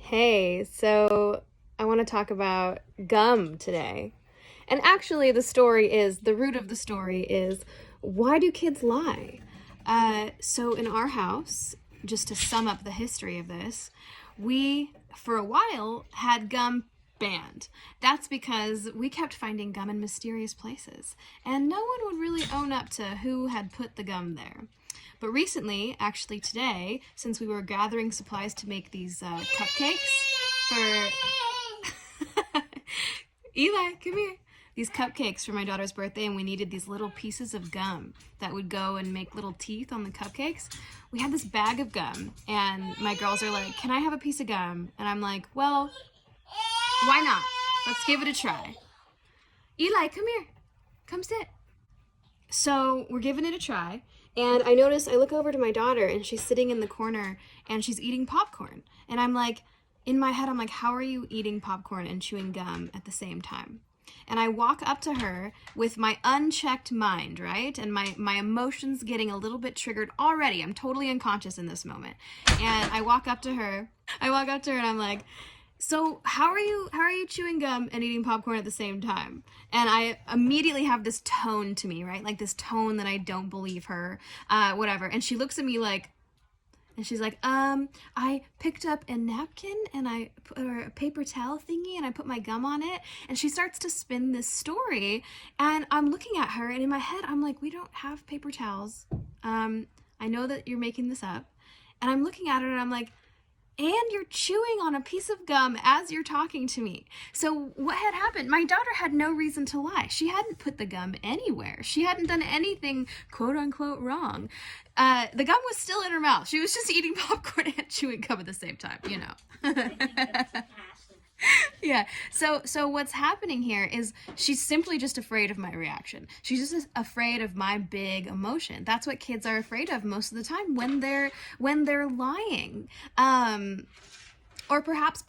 Hey, so I want to talk about gum today. And actually, the root of the story is why do kids lie? So in our house, just to sum up the history of this, we, for a while, had gum banned. That's because we kept finding gum in mysterious places, and no one would really own up to who had put the gum there. But recently, actually today, since we were gathering supplies to make these cupcakes for Eli, come here. These cupcakes for my daughter's birthday, and we needed these little pieces of gum that would go and make little teeth on the cupcakes. We had this bag of gum, and my girls are like, "Can I have a piece of gum?" And I'm like, "Well, why not? Let's give it a try." Eli, come here. Come sit. So we're giving it a try, and I look over to my daughter, and she's sitting in the corner, and she's eating popcorn. And I'm like, in my head, I'm like, how are you eating popcorn and chewing gum at the same time? And I walk up to her with my unchecked mind, right? And my emotions getting a little bit triggered already. I'm totally unconscious in this moment. And I walk up to her and I'm like, so how are you chewing gum and eating popcorn at the same time? And I immediately have this tone to me, right? Like this tone that I don't believe her, whatever. And she looks at me like, and she's like, I picked up a napkin and or a paper towel thingy and I put my gum on it. And she starts to spin this story, and I'm looking at her, and in my head, I'm like, we don't have paper towels. I know that you're making this up. And I'm looking at her and I'm like, and you're chewing on a piece of gum as you're talking to me. So what had happened? My daughter had no reason to lie. She hadn't put the gum anywhere. She hadn't done anything quote unquote wrong. The gum was still in her mouth. She was just eating popcorn and chewing gum at the same time, you know. Yeah. So what's happening here is she's simply just afraid of my reaction. She's just afraid of my big emotion. That's what kids are afraid of most of the time when they're lying. Or perhaps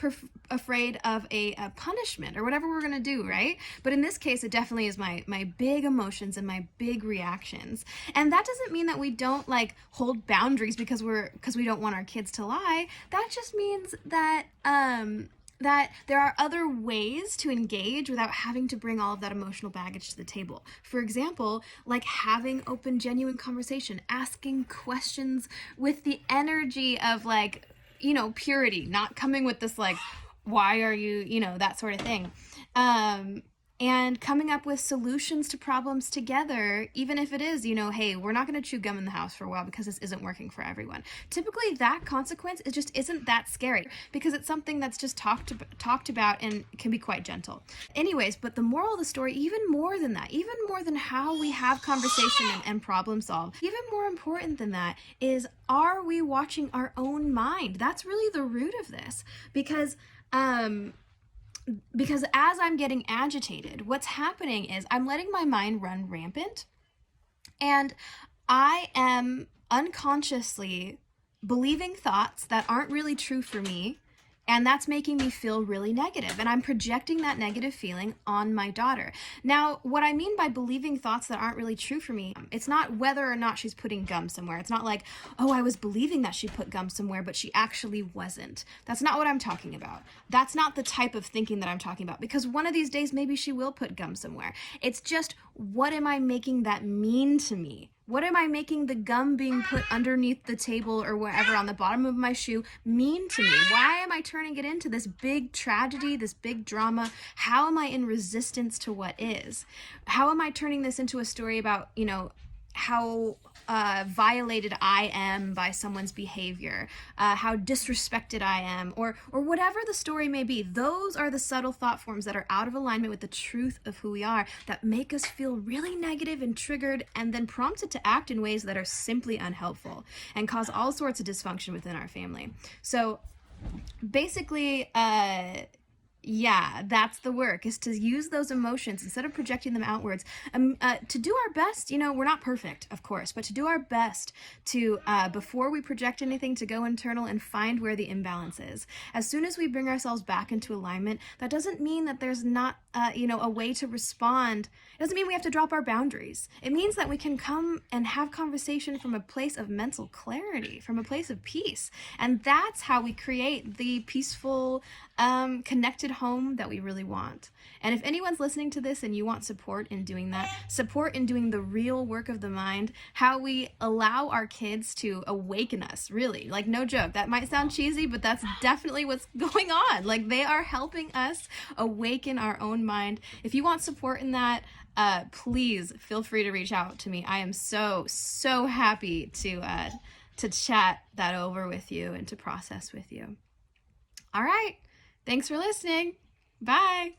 afraid of a punishment or whatever we're gonna do, right? But in this case, it definitely is my big emotions and my big reactions. And that doesn't mean that we don't like hold boundaries because we don't want our kids to lie. That just means that there are other ways to engage without having to bring all of that emotional baggage to the table. For example, like having open, genuine conversation, asking questions with the energy of like, purity, not coming with this like, why are you, that sort of thing. And coming up with solutions to problems together, even if it is, hey, we're not going to chew gum in the house for a while because this isn't working for everyone. Typically, that consequence just isn't that scary because it's something that's just talked about and can be quite gentle. Anyways, but the moral of the story, even more than that, even more than how we have conversation and problem solve, even more important than that is, are we watching our own mind? That's really the root of this because as I'm getting agitated, what's happening is I'm letting my mind run rampant, and I am unconsciously believing thoughts that aren't really true for me, and that's making me feel really negative, and I'm projecting that negative feeling on my daughter. Now, what I mean by believing thoughts that aren't really true for me, it's not whether or not she's putting gum somewhere. It's not like, oh, I was believing that she put gum somewhere, but she actually wasn't. That's not what I'm talking about. That's not the type of thinking that I'm talking about, because one of these days, maybe she will put gum somewhere. It's just, what am I making that mean to me? What am I making the gum being put underneath the table or wherever on the bottom of my shoe mean to me? Why am I turning it into this big tragedy, this big drama? How am I in resistance to what is? How am I turning this into a story about, how violated I am by someone's behavior, how disrespected I am, or whatever the story may be? Those are the subtle thought forms that are out of alignment with the truth of who we are, that make us feel really negative and triggered, and then prompted to act in ways that are simply unhelpful and cause all sorts of dysfunction within our family. So basically, Yeah, that's the work, is to use those emotions instead of projecting them outwards. To do our best, we're not perfect, of course, but to do our best to, before we project anything, to go internal and find where the imbalance is. As soon as we bring ourselves back into alignment, that doesn't mean that there's not, a way to respond. It doesn't mean we have to drop our boundaries. It means that we can come and have conversation from a place of mental clarity, from a place of peace. And that's how we create the peaceful, connected home that we really want. And if anyone's listening to this and you want support in doing that, support in doing the real work of the mind, how we allow our kids to awaken us, really, like, no joke, that might sound cheesy, but that's definitely what's going on. Like, they are helping us awaken our own mind. If you want support in that, please feel free to reach out to me. I am so happy to chat that over with you and to process with you. All right. Thanks for listening. Bye.